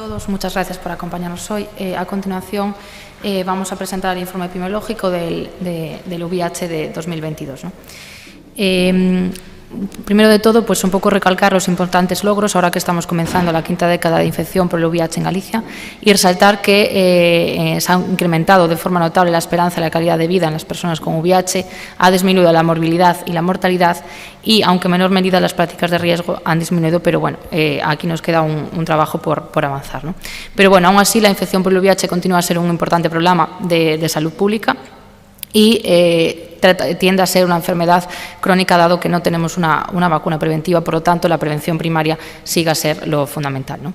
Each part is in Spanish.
todos, muchas gracias por acompañarnos hoy. A continuación vamos a presentar el informe epidemiológico del VIH de 2022. Primero de todo, pues un poco recalcar los importantes logros ahora que estamos comenzando la quinta década de infección por el VIH en Galicia y resaltar que se ha incrementado de forma notable la esperanza y la calidad de vida en las personas con VIH, ha disminuido la morbilidad y la mortalidad y, aunque en menor medida, las prácticas de riesgo han disminuido, pero bueno, aquí nos queda un trabajo por avanzar, ¿no? Pero bueno, aún así la infección por el VIH continúa a ser un importante problema de salud pública y tiende a ser una enfermedad crónica dado que no tenemos una vacuna preventiva, por lo tanto la prevención primaria sigue a ser lo fundamental, ¿no?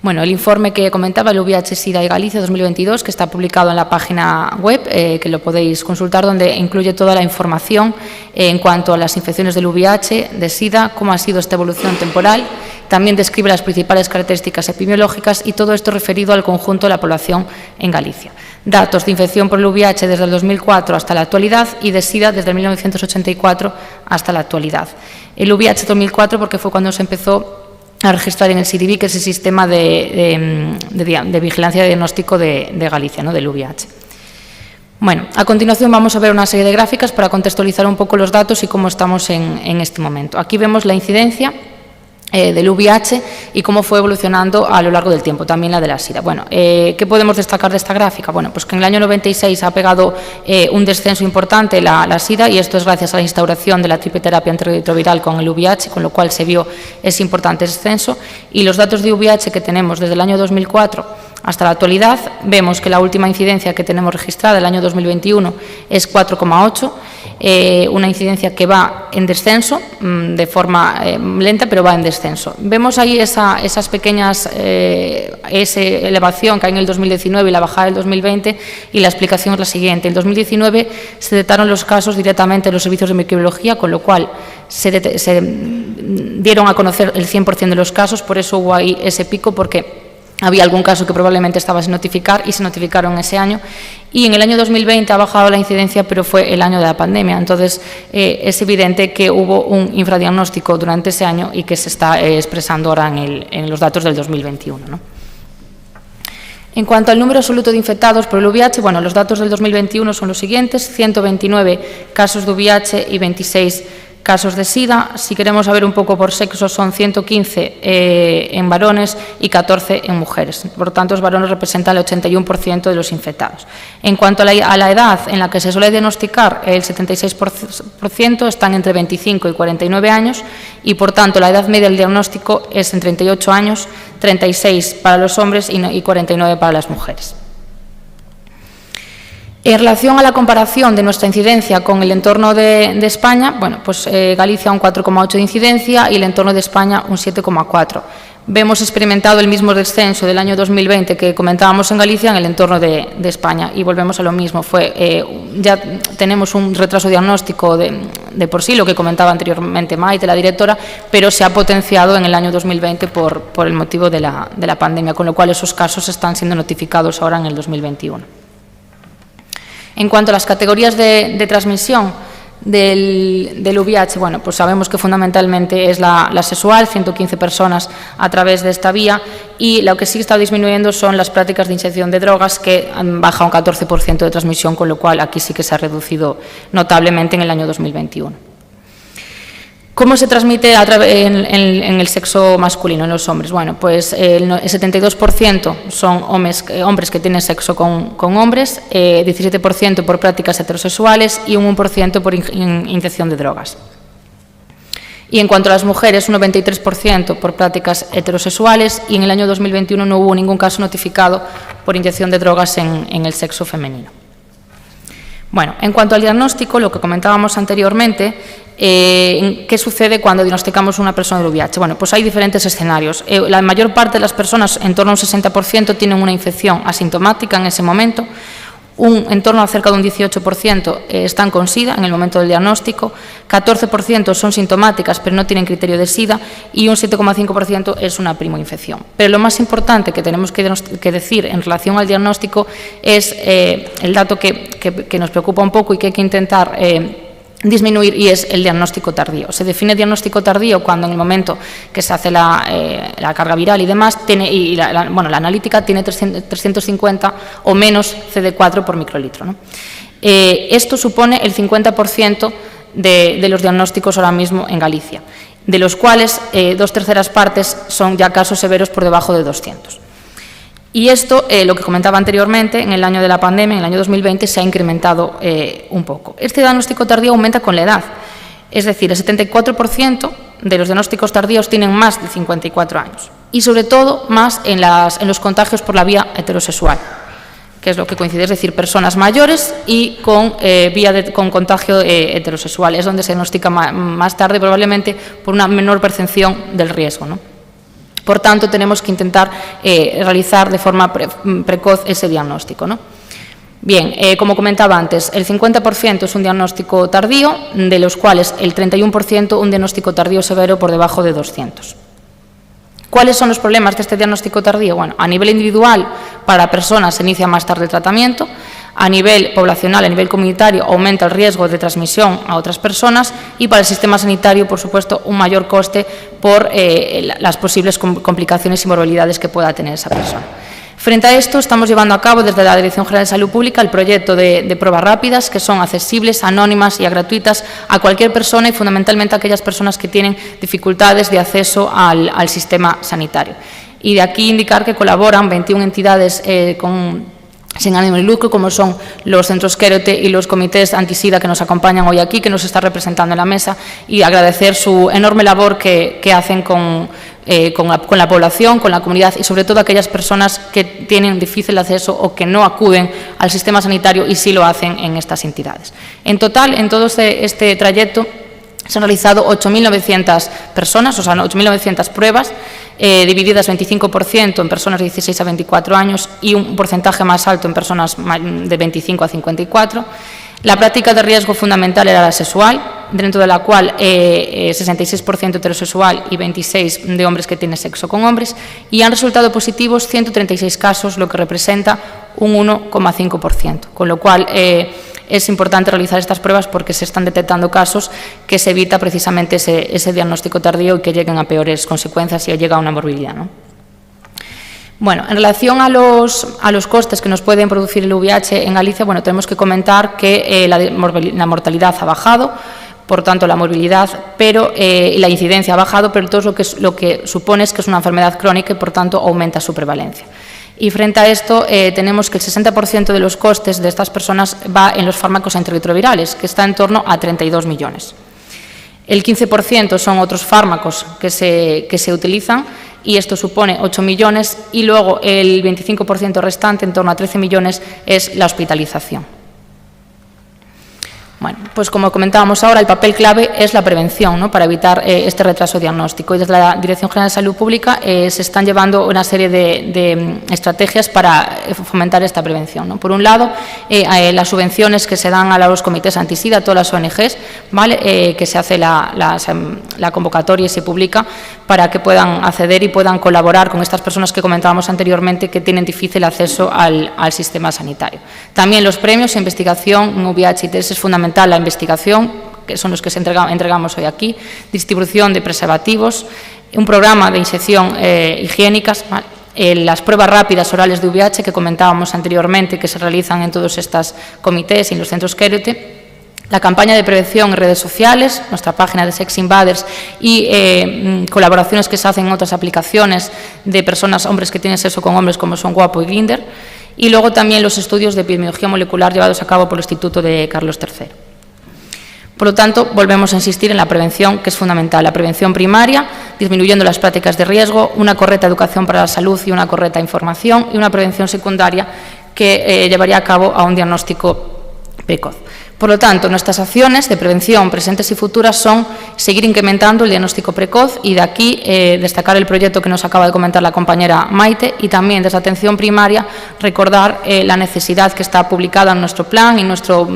Bueno, el informe que comentaba, el VIH-Sida y Galicia 2022, que está publicado en la página web, que lo podéis consultar, donde incluye toda la información en cuanto a las infecciones del VIH, de Sida, cómo ha sido esta evolución temporal. También describe las principales características epidemiológicas y todo esto referido al conjunto de la población en Galicia. Datos de infección por el VIH desde el 2004 hasta la actualidad y de Sida desde el 1984 hasta la actualidad. El VIH 2004 porque fue cuando se empezó a registrar en el SIDIBI, que es el sistema de vigilancia y diagnóstico de Galicia, ¿no?, del VIH. Bueno, a continuación vamos a ver una serie de gráficas para contextualizar un poco los datos y cómo estamos en este momento. Aquí vemos la incidencia del VIH y cómo fue evolucionando a lo largo del tiempo, también la de la SIDA. Bueno, ¿qué podemos destacar de esta gráfica? Bueno, pues que en el año 96 ha pegado un descenso importante la SIDA, y esto es gracias a la instauración de la triple terapia antirretroviral con el VIH, con lo cual se vio ese importante descenso. Y los datos de VIH que tenemos desde el año 2004 hasta la actualidad, vemos que la última incidencia que tenemos registrada, el año 2021, es 4,8, una incidencia que va en descenso, de forma lenta, pero va en descenso. Vemos ahí esas pequeñas, esa elevación que hay en el 2019 y la bajada del 2020, y la explicación es la siguiente. En el 2019 se detectaron los casos directamente en los servicios de microbiología, con lo cual se dieron a conocer el 100% de los casos, por eso hubo ahí ese pico, porque había algún caso que probablemente estaba sin notificar y se notificaron ese año. Y en el año 2020 ha bajado la incidencia, pero fue el año de la pandemia. Entonces, es evidente que hubo un infradiagnóstico durante ese año y que se está expresando ahora en los datos del 2021, ¿no? En cuanto al número absoluto de infectados por el VIH, bueno, los datos del 2021 son los siguientes: 129 casos de VIH y 26 casos de SIDA. Si queremos saber un poco por sexo, son 115 en varones y 14 en mujeres. Por lo tanto, los varones representan el 81% de los infectados. En cuanto a la edad en la que se suele diagnosticar, el 76% están entre 25 y 49 años y, por tanto, la edad media del diagnóstico es en 38 años, 36 para los hombres y 49 para las mujeres. En relación a la comparación de nuestra incidencia con el entorno de España, bueno, pues Galicia un 4,8 de incidencia y el entorno de España un 7,4. Vemos experimentado el mismo descenso del año 2020 que comentábamos en Galicia en el entorno de España, y volvemos a lo mismo. Ya tenemos un retraso diagnóstico de por sí, lo que comentaba anteriormente Maite, la directora, pero se ha potenciado en el año 2020 por el motivo de la pandemia, con lo cual esos casos están siendo notificados ahora en el 2021. En cuanto a las categorías de transmisión del VIH, bueno, pues sabemos que fundamentalmente es la sexual, 115 personas a través de esta vía, y lo que sí está disminuyendo son las prácticas de inyección de drogas, que han bajado un 14% de transmisión, con lo cual aquí sí que se ha reducido notablemente en el año 2021. ¿Cómo se transmite en el sexo masculino, en los hombres? Bueno, pues el 72% son hombres que tienen sexo con hombres, 17% por prácticas heterosexuales y un 1% por inyección de drogas. Y en cuanto a las mujeres, un 93% por prácticas heterosexuales, y en el año 2021 no hubo ningún caso notificado por inyección de drogas en el sexo femenino. Bueno, en cuanto al diagnóstico, lo que comentábamos anteriormente, ¿qué sucede cuando diagnosticamos a una persona de VIH? Bueno, pues hay diferentes escenarios. La mayor parte de las personas, en torno a un 60%, tienen una infección asintomática en ese momento. En torno a cerca de un 18% están con SIDA en el momento del diagnóstico, 14% son sintomáticas pero no tienen criterio de SIDA y un 7,5% es una primoinfección. Pero lo más importante que tenemos que decir en relación al diagnóstico es el dato que nos preocupa un poco y que hay que intentar disminuir, y es el diagnóstico tardío. Se define diagnóstico tardío cuando en el momento que se hace la carga viral y demás, la analítica tiene 350 o menos CD4 por microlitro, ¿no? Esto supone el 50% de los diagnósticos ahora mismo en Galicia, de los cuales 2/3 partes son ya casos severos por debajo de 200. Y esto, lo que comentaba anteriormente, en el año de la pandemia, en el año 2020, se ha incrementado un poco. Este diagnóstico tardío aumenta con la edad, es decir, el 74% de los diagnósticos tardíos tienen más de 54 años y, sobre todo, más en los contagios por la vía heterosexual, que es lo que coincide, es decir, personas mayores y con contagio heterosexual. Es donde se diagnostica más tarde, probablemente por una menor percepción del riesgo, ¿no? Por tanto, tenemos que intentar realizar de forma precoz ese diagnóstico, ¿no? Bien, como comentaba antes, el 50% es un diagnóstico tardío, de los cuales el 31% un diagnóstico tardío severo por debajo de 200. ¿Cuáles son los problemas de este diagnóstico tardío? Bueno, a nivel individual, para personas se inicia más tarde el tratamiento. A nivel poblacional, a nivel comunitario, aumenta el riesgo de transmisión a otras personas, y para el sistema sanitario, por supuesto, un mayor coste por las posibles complicaciones y morbilidades que pueda tener esa persona. Frente a esto, estamos llevando a cabo desde la Dirección General de Salud Pública el proyecto de pruebas rápidas, que son accesibles, anónimas y gratuitas a cualquier persona, y fundamentalmente a aquellas personas que tienen dificultades de acceso al sistema sanitario. Y de aquí indicar que colaboran 21 entidades sin ánimo de lucro, como son los centros Quérote y los comités antisida que nos acompañan hoy aquí, que nos está representando en la mesa, y agradecer su enorme labor que hacen con la población, con la comunidad, y sobre todo aquellas personas que tienen difícil acceso o que no acuden al sistema sanitario y sí lo hacen en estas entidades. En total, en todo este trayecto, se han realizado 8.900 personas, o sea, 8.900 pruebas, divididas 25% en personas de 16 a 24 años y un porcentaje más alto en personas de 25 a 54. La práctica de riesgo fundamental era la sexual, dentro de la cual 66% heterosexual y 26% de hombres que tienen sexo con hombres, y han resultado positivos 136 casos, lo que representa un 1,5%, con lo cual es importante realizar estas pruebas porque se están detectando casos que se evita precisamente ese diagnóstico tardío y que lleguen a peores consecuencias y llega a una morbilidad, ¿no? Bueno, en relación a los costes que nos pueden producir el VIH en Galicia, bueno, tenemos que comentar que la mortalidad ha bajado, por tanto la morbilidad, pero la incidencia ha bajado, pero todo lo que supone es que es una enfermedad crónica y por tanto aumenta su prevalencia. Y frente a esto tenemos que el 60% de los costes de estas personas va en los fármacos antirretrovirales, que está en torno a 32 millones. El 15% son otros fármacos que se utilizan, y esto supone 8 millones, y luego el 25% restante, en torno a 13 millones, es la hospitalización. Bueno, pues como comentábamos ahora, el papel clave es la prevención, ¿no?, para evitar este retraso diagnóstico. Y desde la Dirección General de Salud Pública se están llevando una serie de estrategias para fomentar esta prevención, ¿no? Por un lado, las subvenciones que se dan a los comités antisida, a todas las ONGs, ¿vale?, que se hace la convocatoria y se publica para que puedan acceder y puedan colaborar con estas personas que comentábamos anteriormente que tienen difícil acceso al sistema sanitario. También los premios a investigación en VIH y TES es fundamental la investigación, que son los que entregamos hoy aquí, distribución de preservativos, un programa de inyección higiénicas, ¿vale?, las pruebas rápidas orales de VIH que comentábamos anteriormente, que se realizan en todos estos comités y en los centros Quérote, la campaña de prevención en redes sociales, nuestra página de Sex Invaders y colaboraciones que se hacen en otras aplicaciones de personas, hombres que tienen sexo con hombres, como son Guapo y Grindr, y luego también los estudios de epidemiología molecular llevados a cabo por el Instituto de Carlos III. Por lo tanto, volvemos a insistir en la prevención, que es fundamental. La prevención primaria, disminuyendo las prácticas de riesgo, una correcta educación para la salud y una correcta información, y una prevención secundaria que llevaría a cabo a un diagnóstico precoz. Por lo tanto, nuestras acciones de prevención presentes y futuras son seguir incrementando el diagnóstico precoz, y de aquí destacar el proyecto que nos acaba de comentar la compañera Maite, y también desde atención primaria recordar la necesidad que está publicada en nuestro plan y nuestro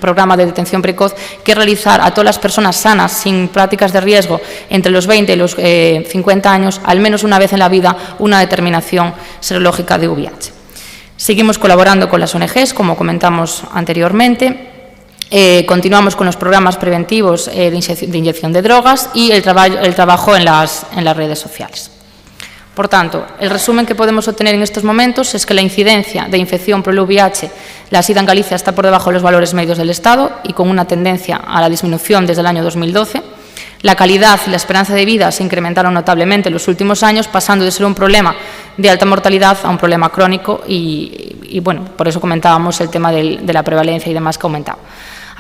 programa de detención precoz, que es realizar a todas las personas sanas sin prácticas de riesgo entre los 20 y los 50 años, al menos una vez en la vida, una determinación serológica de VIH. Seguimos colaborando con las ONGs, como comentamos anteriormente. Continuamos con los programas preventivos de inyección de drogas y el trabajo en las redes sociales. Por tanto, el resumen que podemos obtener en estos momentos es que la incidencia de infección por el VIH, la SIDA en Galicia está por debajo de los valores medios del Estado y con una tendencia a la disminución desde el año 2012. La calidad y la esperanza de vida se incrementaron notablemente en los últimos años, pasando de ser un problema de alta mortalidad a un problema crónico y bueno, por eso comentábamos el tema de la prevalencia y demás que ha aumentado.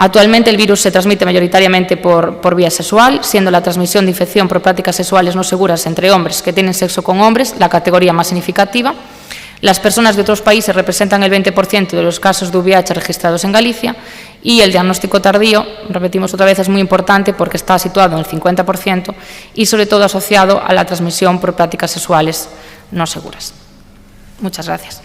Actualmente el virus se transmite mayoritariamente por vía sexual, siendo la transmisión de infección por prácticas sexuales no seguras entre hombres que tienen sexo con hombres la categoría más significativa. Las personas de otros países representan el 20% de los casos de VIH registrados en Galicia y el diagnóstico tardío, repetimos otra vez, es muy importante porque está situado en el 50% y sobre todo asociado a la transmisión por prácticas sexuales no seguras. Muchas gracias.